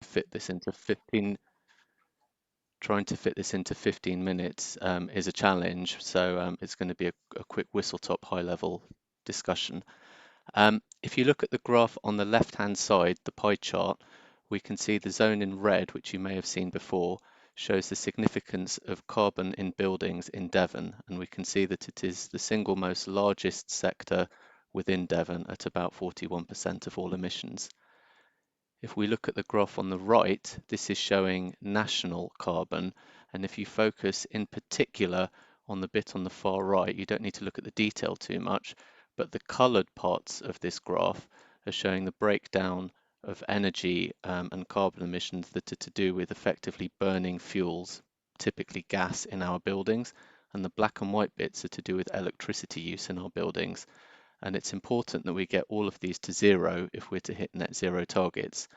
fit this into 15 trying to fit this into 15 minutes is a challenge. So it's going to be a quick whistle-top high-level discussion. If you look at the graph on the left-hand side, the pie chart, we can see the zone in red, which you may have seen before, shows the significance of carbon in buildings in Devon, and we can see that it is the single most largest sector within Devon at about 41% of all emissions. If we look at the graph on the right, this is showing national carbon, and if you focus in particular on the bit on the far right, you don't need to look at the detail too much, but the coloured parts of this graph are showing the breakdown of energy and carbon emissions that are to do with effectively burning fuels, typically gas, in our buildings, and the black and white bits are to do with electricity use in our buildings. And it's important that we get all of these to zero if we're to hit net zero targets.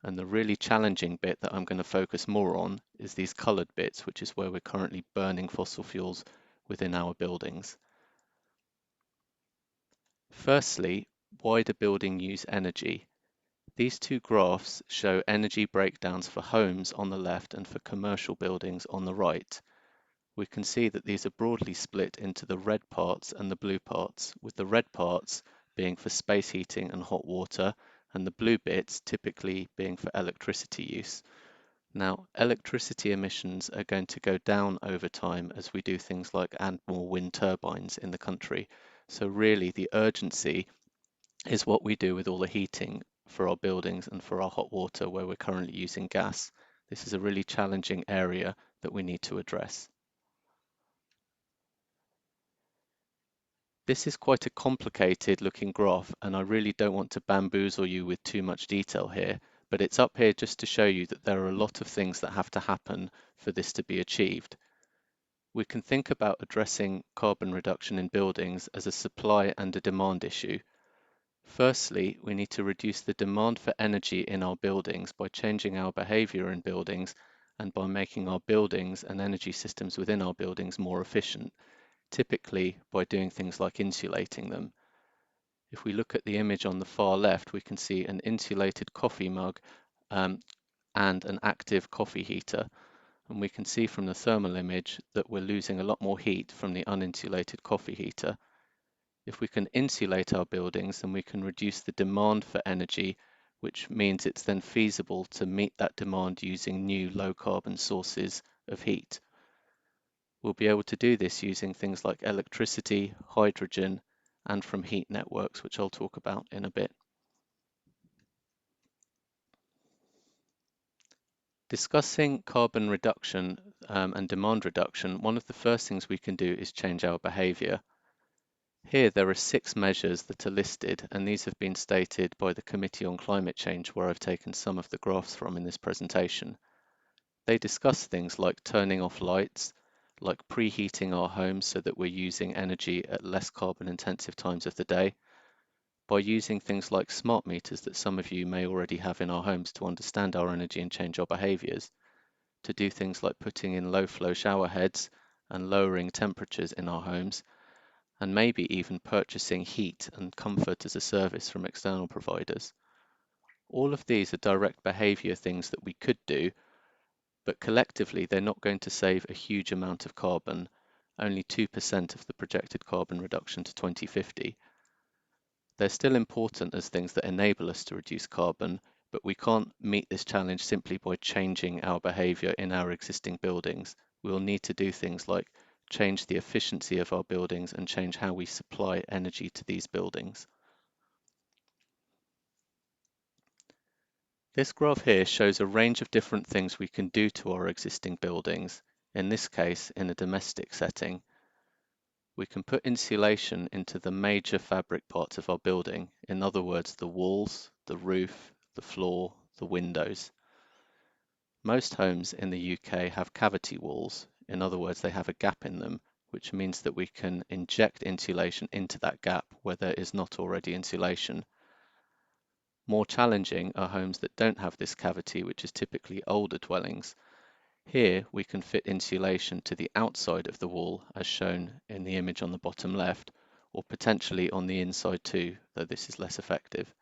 And the really challenging bit that I'm going to focus more on is these coloured bits, which is where we're currently burning fossil fuels within our buildings. Firstly, why do buildings use energy? These two graphs show energy breakdowns for homes on the left and for commercial buildings on the right. We can see that these are broadly split into the red parts and the blue parts, with the red parts being for space heating and hot water, and the blue bits typically being for electricity use. Now, electricity emissions are going to go down over time as we do things like add more wind turbines in the country. So really the urgency is what we do with all the heating for our buildings and for our hot water where we're currently using gas. This is a really challenging area that we need to address. This is quite a complicated looking graph, and I really don't want to bamboozle you with too much detail here, but it's up here just to show you that there are a lot of things that have to happen for this to be achieved. We can think about addressing carbon reduction in buildings as a supply and a demand issue. Firstly, we need to reduce the demand for energy in our buildings by changing our behaviour in buildings and by making our buildings and energy systems within our buildings more efficient, typically by doing things like insulating them. If we look at the image on the far left, we can see an insulated coffee mug um, and an active coffee heater. And we can see from the thermal image that we're losing a lot more heat from the uninsulated coffee heater. If we can insulate our buildings, then we can reduce the demand for energy, which means it's then feasible to meet that demand using new low carbon sources of heat. We'll be able to do this using things like electricity, hydrogen, and from heat networks, which I'll talk about in a bit. Discussing carbon reduction and demand reduction, one of the first things we can do is change our behaviour. Here there are 6 measures that are listed, and these have been stated by the Committee on Climate Change, where I've taken some of the graphs from in this presentation. They discuss things like turning off lights, like preheating our homes so that we're using energy at less carbon intensive times of the day, by using things like smart meters that some of you may already have in our homes to understand our energy and change our behaviours, to do things like putting in low flow shower heads and lowering temperatures in our homes, and maybe even purchasing heat and comfort as a service from external providers. All of these are direct behaviour things that we could do, but collectively they're not going to save a huge amount of carbon, only 2% of the projected carbon reduction to 2050. They're still important as things that enable us to reduce carbon, but we can't meet this challenge simply by changing our behaviour in our existing buildings. We'll need to do things like change the efficiency of our buildings and change how we supply energy to these buildings. This graph here shows a range of different things we can do to our existing buildings, in this case in a domestic setting. We can put insulation into the major fabric parts of our building, in other words the walls, the roof, the floor, the windows. Most homes in the UK have cavity walls, in other words they have a gap in them, which means that we can inject insulation into that gap where there is not already insulation. More challenging are homes that don't have this cavity, which is typically older dwellings. Here we can fit insulation to the outside of the wall as shown in the image on the bottom left, or potentially on the inside too, though this is less effective.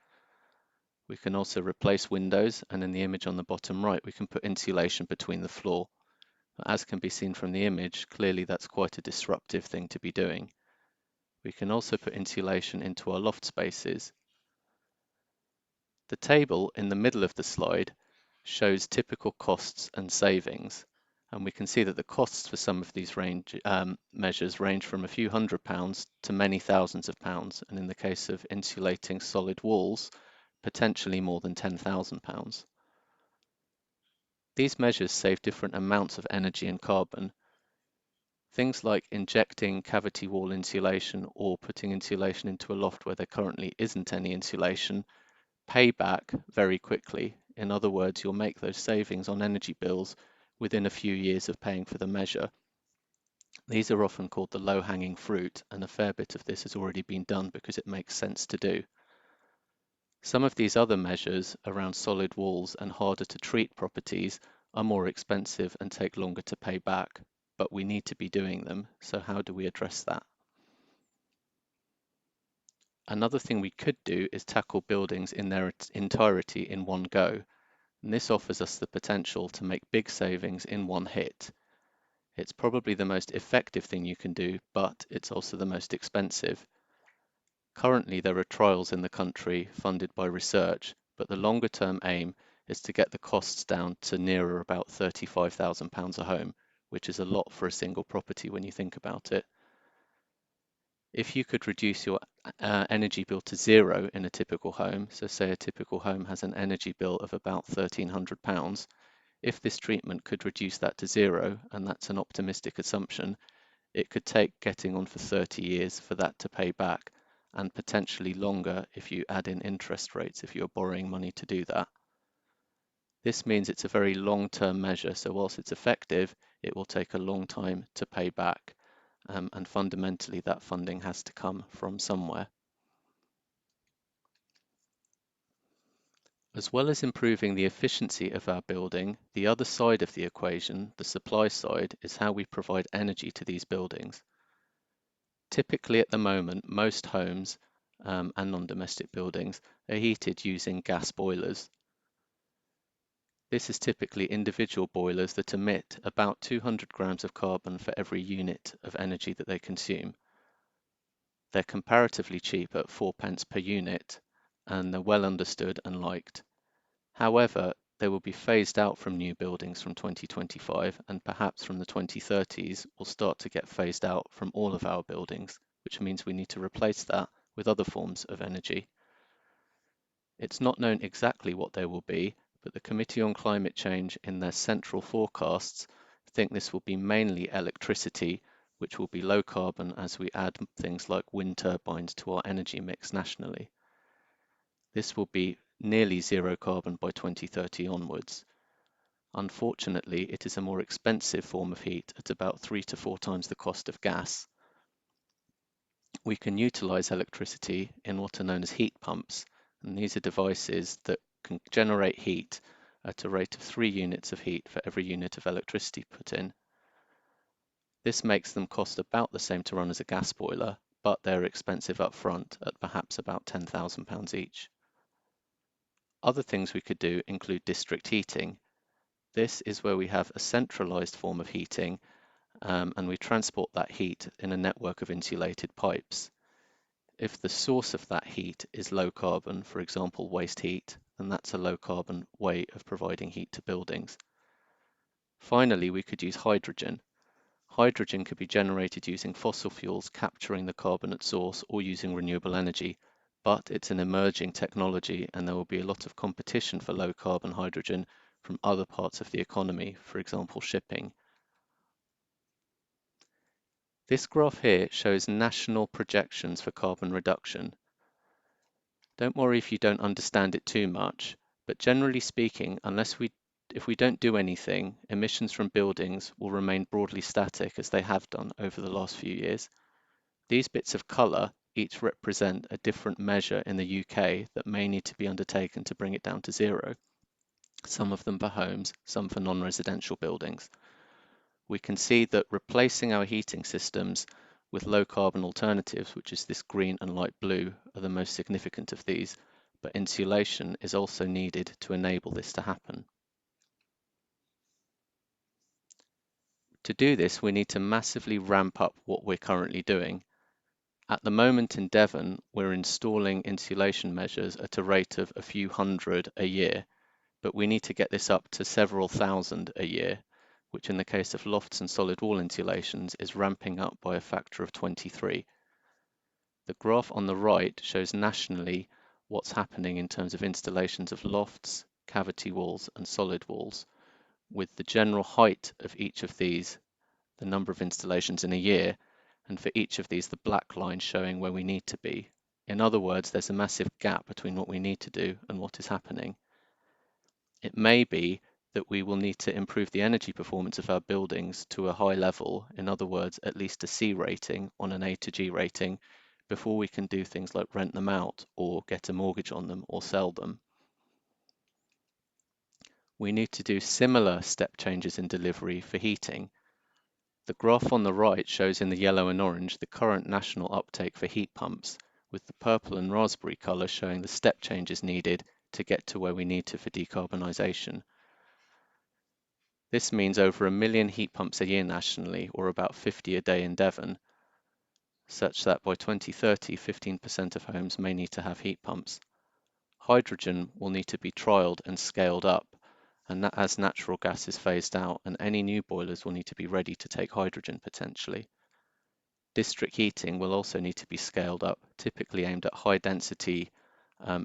We can also replace windows, and in the image on the bottom right, we can put insulation between the floor. As can be seen from the image, clearly that's quite a disruptive thing to be doing. We can also put insulation into our loft spaces. The table in the middle of the slide shows typical costs and savings, and we can see that the costs for some of these measures range from a few £100s to many thousands of pounds, and in the case of insulating solid walls, potentially more than £10,000. These measures save different amounts of energy and carbon. Things like injecting cavity wall insulation or putting insulation into a loft where there currently isn't any insulation pay back very quickly. In other words, you'll make those savings on energy bills within a few years of paying for the measure. These are often called the low-hanging fruit, and a fair bit of this has already been done because it makes sense to do. Some of these other measures around solid walls and harder to treat properties are more expensive and take longer to pay back, but we need to be doing them, so how do we address that? Another thing we could do is tackle buildings in their entirety in one go, and this offers us the potential to make big savings in one hit. It's probably the most effective thing you can do, but it's also the most expensive. Currently, there are trials in the country funded by research, but the longer-term aim is to get the costs down to nearer about £35,000 a home, which is a lot for a single property when you think about it. If you could reduce your energy bill to zero in a typical home, so say a typical home has an energy bill of about £1,300, if this treatment could reduce that to zero, and that's an optimistic assumption, it could take getting on for 30 years for that to pay back, and potentially longer if you add in interest rates if you're borrowing money to do that. This means it's a very long-term measure, so whilst it's effective, it will take a long time to pay back, and fundamentally that funding has to come from somewhere. As well as improving the efficiency of our building, the other side of the equation, the supply side, is how we provide energy to these buildings. Typically at the moment, most homes and non-domestic buildings are heated using gas boilers. This is typically individual boilers that emit about 200 grams of carbon for every unit of energy that they consume. They're comparatively cheap at 4p per unit, and they're well understood and liked. However, they will be phased out from new buildings from 2025, and perhaps from the 2030s will start to get phased out from all of our buildings, which means we need to replace that with other forms of energy. It's not known exactly what they will be, but the Committee on Climate Change in their central forecasts think this will be mainly electricity, which will be low carbon as we add things like wind turbines to our energy mix nationally. This will be nearly zero carbon by 2030 onwards. Unfortunately, it is a more expensive form of heat at about 3 to 4 times the cost of gas. We can utilize electricity in what are known as heat pumps, and these are devices that can generate heat at a rate of 3 units of heat for every unit of electricity put in. This makes them cost about the same to run as a gas boiler, but they're expensive up front at perhaps about £10,000 each. Other things we could do include district heating. This is where we have a centralized form of heating, and we transport that heat in a network of insulated pipes. If the source of that heat is low carbon, for example, waste heat, then that's a low carbon way of providing heat to buildings. Finally, we could use hydrogen. Hydrogen could be generated using fossil fuels capturing the carbon at source or using renewable energy, but it's an emerging technology and there will be a lot of competition for low carbon hydrogen from other parts of the economy, for example, shipping. This graph here shows national projections for carbon reduction. Don't worry if you don't understand it too much, but generally speaking, if we don't do anything, emissions from buildings will remain broadly static as they have done over the last few years. These bits of colour each represent a different measure in the UK that may need to be undertaken to bring it down to zero. Some of them for homes, some for non-residential buildings. We can see that replacing our heating systems with low carbon alternatives, which is this green and light blue, are the most significant of these, but insulation is also needed to enable this to happen. To do this, we need to massively ramp up what we're currently doing. At the moment in Devon, we're installing insulation measures at a rate of a few hundred a year, but we need to get this up to several thousand a year, which in the case of lofts and solid wall insulations is ramping up by a factor of 23. The graph on the right shows nationally what's happening in terms of installations of lofts, cavity walls and solid walls, with the general height of each of these, the number of installations in a year, and for each of these the black line showing where we need to be. In other words, there's a massive gap between what we need to do and what is happening. It may be that we will need to improve the energy performance of our buildings to a high level, in other words, at least a C rating on an A to G rating, before we can do things like rent them out or get a mortgage on them or sell them. We need to do similar step changes in delivery for heating. The graph on the right shows in the yellow and orange the current national uptake for heat pumps, with the purple and raspberry colour showing the step changes needed to get to where we need to for decarbonisation. This means over 1 million heat pumps a year nationally, or about 50 a day in Devon, such that by 2030, 15% of homes may need to have heat pumps. Hydrogen will need to be trialled and scaled up, and that as natural gas is phased out, and any new boilers will need to be ready to take hydrogen potentially. District heating will also need to be scaled up, typically aimed at high density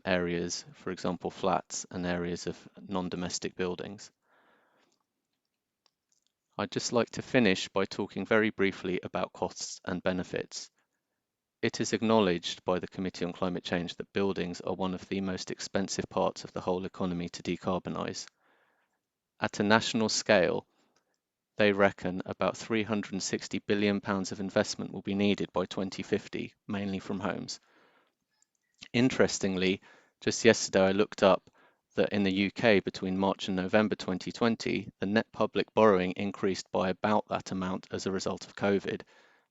areas, for example flats and areas of non-domestic buildings. I'd just like to finish by talking very briefly about costs and benefits. It is acknowledged by the Committee on Climate Change that buildings are one of the most expensive parts of the whole economy to decarbonise. At a national scale, they reckon about £360 billion of investment will be needed by 2050, mainly from homes. Interestingly, just yesterday I looked up that in the UK between March and November 2020, the net public borrowing increased by about that amount as a result of COVID.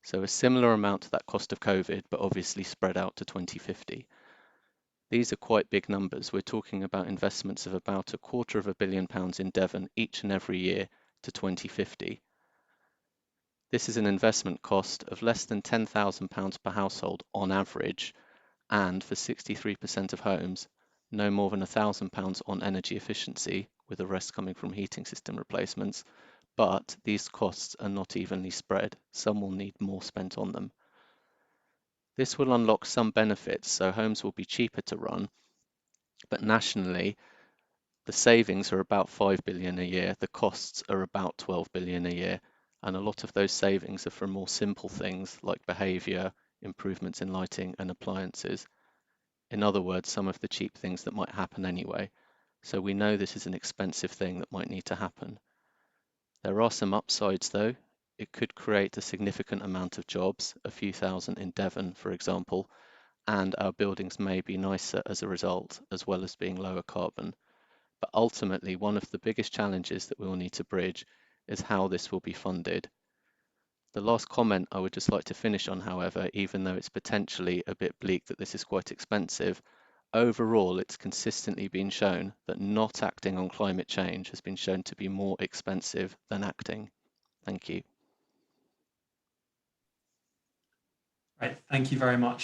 So a similar amount to that cost of COVID, but obviously spread out to 2050. These are quite big numbers. We're talking about investments of about £250 million in Devon each and every year to 2050. This is an investment cost of less than £10,000 per household on average, and for 63% of homes, no more than £1,000 on energy efficiency, with the rest coming from heating system replacements, but these costs are not evenly spread. Some will need more spent on them. This will unlock some benefits, so homes will be cheaper to run, but nationally, the savings are about 5 billion a year, the costs are about 12 billion a year, and a lot of those savings are from more simple things like behaviour, improvements in lighting and appliances. In other words, some of the cheap things that might happen anyway. So we know this is an expensive thing that might need to happen. There are some upsides though. It could create a significant amount of jobs, a few thousand in Devon, for example, and our buildings may be nicer as a result, as well as being lower carbon. But ultimately, one of the biggest challenges that we will need to bridge is how this will be funded. The last comment I would just like to finish on, however, even though it's potentially a bit bleak that this is quite expensive, overall it's consistently been shown that not acting on climate change has been shown to be more expensive than acting. Thank you. Right, thank you very much.